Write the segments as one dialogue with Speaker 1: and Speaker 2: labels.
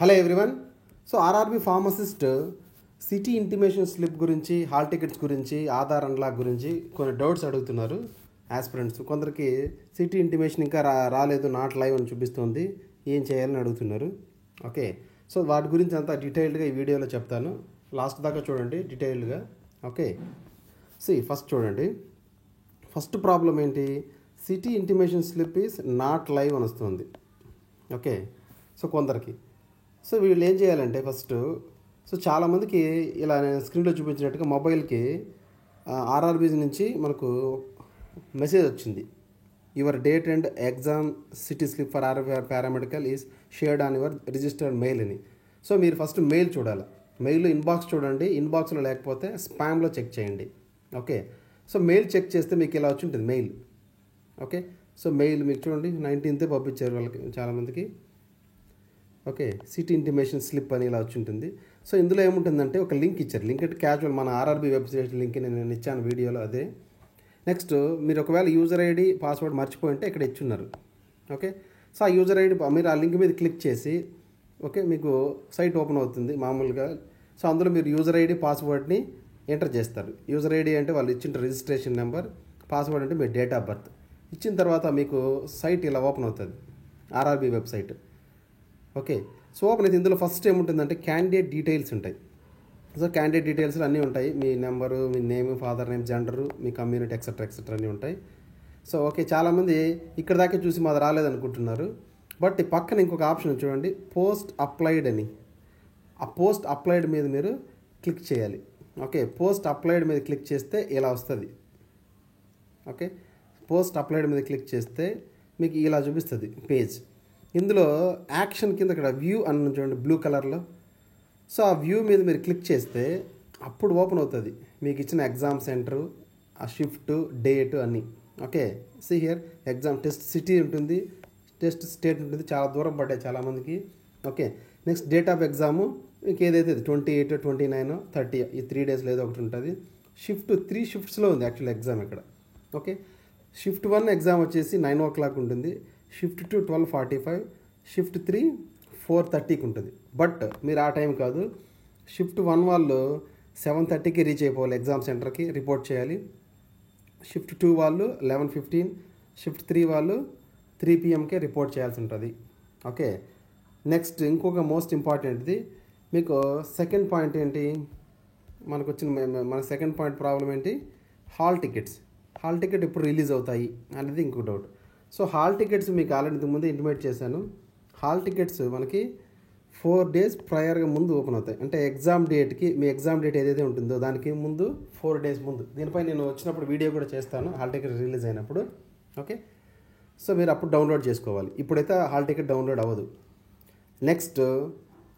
Speaker 1: Hello everyone. So RRB pharmacist city intimation slip గురించి, hall tickets గురించి, Aadhaar unlock గురించి కొన్ని డౌట్స్ అడుగుతున్నారు ఆస్పిరెంట్స్. కొందరికి సిటీ ఇంటిమేషన్ ఇంకా రాలేదు, నాట్ లైవ్ అని చూపిస్తుంది, ఏం చేయాలని అడుగుతున్నారు. ఓకే, సో వాటి గురించి అంతా డీటెయిల్డ్గా ఈ వీడియోలో చెప్తాను. లాస్ట్ దాకా చూడండి డీటెయిల్డ్గా. ఓకే, ఫస్ట్ చూడండి. ఫస్ట్ ప్రాబ్లం ఏంటి? City intimation slip is not live అని వస్తుంది. ఓకే, సో కొందరికి వీళ్ళు ఏం చేయాలంటే ఫస్ట్, చాలామందికి ఇలా నేను స్క్రీన్లో చూపించినట్టుగా మొబైల్కి ఆర్ఆర్బీ నుంచి మనకు మెసేజ్ వచ్చింది, your date and exam city slip for RRB paramedical is shared on your registered mail అని. సో మీరు ఫస్ట్ మెయిల్ చూడాలి. మెయిల్ ఇన్బాక్స్ చూడండి, ఇన్బాక్స్లో లేకపోతే స్పామ్లో చెక్ చేయండి. ఓకే, సో మెయిల్ చెక్ చేస్తే మీకు ఇలా వచ్చి ఉంటుంది మెయిల్. ఓకే, సో మెయిల్ మీకు చూడండి 19th పంపించారు వాళ్ళకి చాలామందికి. ఓకే, సిటీ ఇంటిమేషన్ స్లిప్ అని ఇలా వచ్చి ఉంటుంది. సో ఇందులో ఏముంటుందంటే ఒక లింక్ ఇచ్చారు. లింక్ అంటే క్యాజువల్ మన ఆర్ఆర్బీ వెబ్సైట్ లింక్ నేను ఇచ్చాను వీడియోలో, అదే. నెక్స్ట్ మీరు ఒకవేళ యూజర్ ఐడి పాస్వర్డ్ మర్చిపోయింటే ఇక్కడ ఇచ్చున్నారు. ఓకే, సో ఆ యూజర్ ఐడి మీరు ఆ లింక్ మీద క్లిక్ చేసి, ఓకే, మీకు సైట్ ఓపెన్ అవుతుంది మామూలుగా. సో అందులో మీరు యూజర్ ఐడి పాస్వర్డ్ని ఎంటర్ చేస్తారు. యూజర్ ఐడి అంటే వాళ్ళు ఇచ్చిన రిజిస్ట్రేషన్ నెంబర్, పాస్వర్డ్ అంటే మీ డేట్ ఆఫ్ బర్త్ ఇచ్చిన తర్వాత మీకు సైట్ ఇలా ఓపెన్ అవుతుంది, RRB website. Okay, so open అయితే ఇందులో ఫస్ట్ ఏముంటుందంటే క్యాండిడేట్ డీటెయిల్స్ ఉంటాయి. సో క్యాండిడేట్ డీటెయిల్స్ అన్నీ ఉంటాయి, మీ నెంబరు, మీ నేమ్, ఫాదర్ నేమ్, జెండరు, మీ కమ్యూనిటీ ఎక్సెట్రా అన్నీ ఉంటాయి. సో ఓకే, చాలామంది ఇక్కడ దాకా చూసి మాది రాలేదనుకుంటున్నారు. బట్ పక్కన ఇంకొక ఆప్షన్ చూడండి, పోస్ట్ అప్లైడ్ అని. ఆ పోస్ట్ అప్లైడ్ మీద మీరు క్లిక్ చేయాలి. ఓకే, పోస్ట్ అప్లైడ్ మీద క్లిక్ చేస్తే ఇలా వస్తుంది. ఓకే, పోస్ట్ అప్లైడ్ మీద క్లిక్ చేస్తే మీకు ఇలా చూపిస్తుంది పేజ్. ఇందులో యాక్షన్ కింద ఇక్కడ వ్యూ అని చూడండి బ్లూ కలర్లో. సో ఆ వ్యూ మీద మీరు క్లిక్ చేస్తే అప్పుడు ఓపెన్ అవుతుంది మీకు ఇచ్చిన ఎగ్జామ్ సెంటరు, ఆ షిఫ్ట్, డేట్ అన్నీ. Okay, here exam test city ఉంటుంది, టెస్ట్ స్టేట్ ఉంటుంది, చాలా దూరం పడ్డాయి చాలామందికి. Okay, next date of exam మీకు ఏదైతే 28, 29, 30 ఈ 3 డేస్లో ఏదో ఒకటి ఉంటుంది. షిఫ్ట్ 3 షిఫ్ట్స్లో ఉంది యాక్చువల్ ఎగ్జామ్ ఇక్కడ. ఓకే, షిఫ్ట్ 1 ఎగ్జామ్ వచ్చేసి 9 o'clock ఉంటుంది, షిఫ్ట్ 2 12:45, షిఫ్ట్ 3 4:30కి ఉంటుంది. బట్ మీరు ఆ టైం కాదు, షిఫ్ట్ 1 వాళ్ళు 7:30కి రీచ్ అయిపోవాలి ఎగ్జామ్ సెంటర్కి, రిపోర్ట్ చేయాలి. షిఫ్ట్ 2 వాళ్ళు 11:15, షిఫ్ట్ 3 వాళ్ళు 3 PM రిపోర్ట్ చేయాల్సి ఉంటుంది. ఓకే, నెక్స్ట్ ఇంకొక మోస్ట్ ఇంపార్టెంట్ది మీకు సెకండ్ పాయింట్ ఏంటి, మన సెకండ్ పాయింట్ ప్రాబ్లం ఏంటి, హాల్ టికెట్స్. హాల్ టికెట్ ఎప్పుడు రిలీజ్ అవుతాయి అనేది ఇంకో డౌట్. సో హాల్ టికెట్స్ మీకు ఆల్రెడీ ఇంతకుముందు ఇంటిమేట్ చేశాను. హాల్ టికెట్స్ మనకి 4 days ప్రయర్గా ముందు ఓపెన్ అవుతాయి. అంటే ఎగ్జామ్ డేట్కి, మీ ఎగ్జామ్ డేట్ ఏదైతే ఉంటుందో దానికి ముందు 4 days ముందు. దీనిపై నేను వచ్చినప్పుడు వీడియో కూడా చేస్తాను హాల్ టికెట్ రిలీజ్ అయినప్పుడు. ఓకే, సో మీరు అప్పుడు డౌన్లోడ్ చేసుకోవాలి, ఇప్పుడైతే హాల్ టికెట్ డౌన్లోడ్ అవ్వదు. నెక్స్ట్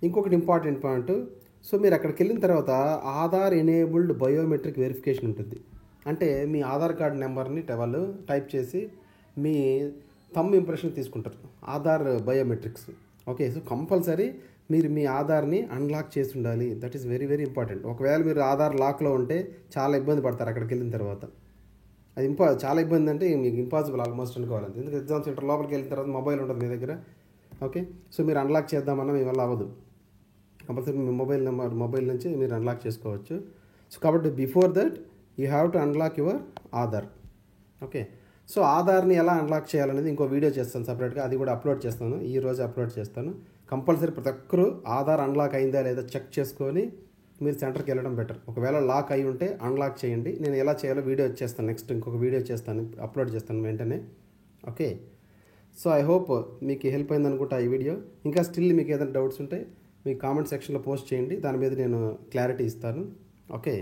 Speaker 1: ఇంకొకటి ఇంపార్టెంట్ పాయింట్, సో మీరు అక్కడికి వెళ్ళిన తర్వాత ఆధార్ ఎనేబుల్డ్ బయోమెట్రిక్ వెరిఫికేషన్ ఉంటుంది. అంటే మీ ఆధార్ కార్డ్ నెంబర్ని వాళ్ళు టైప్ చేసి మీ థంబ్ ఇంప్రెషన్ తీసుకుంటారు, Aadhaar biometrics. Okay, so compulsory మీరు మీ ఆధార్ని అన్లాక్ చేసి ఉండాలి. That is very very important. ఒకవేళ మీరు ఆధార్ లాక్లో ఉంటే చాలా ఇబ్బంది పడతారు అక్కడికి వెళ్ళిన తర్వాత. అది చాలా ఇబ్బంది అంటే మీకు ఇంపాసిబుల్ ఆల్మోస్ట్ అనుకోవాలంటే, ఎందుకంటే ఎగ్జామ్ సెంటర్ లోపలికి వెళ్ళిన తర్వాత మొబైల్ ఉంటుంది మీ దగ్గర. ఓకే, సో మీరు అన్లాక్ చేద్దామన్నా మీ వల్ల అవ్వదు. కంపల్సరీ మీ మొబైల్ నుంచి మీరు అన్లాక్ చేసుకోవచ్చు. సో కాబట్టి before that you have to unlock your Aadhaar. Okay, so ఆధార్ని ఎలా అన్లాక్ చేయాలనేది ఇంకో వీడియో చేస్తాను సపరేట్గా, అది కూడా అప్లోడ్ చేస్తాను, ఈరోజు అప్లోడ్ చేస్తాను. కంపల్సరీ ప్రతి ఒక్కరు ఆధార్ అన్లాక్ అయిందా లేదా చెక్ చేసుకొని మీరు సెంటర్కి వెళ్ళడం బెటర్. ఒకవేళ లాక్ అయి ఉంటే అన్లాక్ చేయండి. నేను ఎలా చేయాలో వీడియో చేస్తాను, నెక్స్ట్ ఇంకొక వీడియో చేస్తాను, అప్లోడ్ చేస్తాను వెంటనే. ఓకే, సో ఐ హోప్ మీకు హెల్ప్ అయింది అనుకుంటా ఈ వీడియో. ఇంకా స్టిల్ మీకు ఏదైనా డౌట్స్ ఉంటే మీ కామెంట్ సెక్షన్లో పోస్ట్ చేయండి, దాని మీద నేను క్లారిటీ ఇస్తాను. Okay,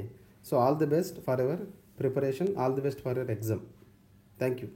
Speaker 1: so all the best for your preparation, all the best for your exam. Thank you.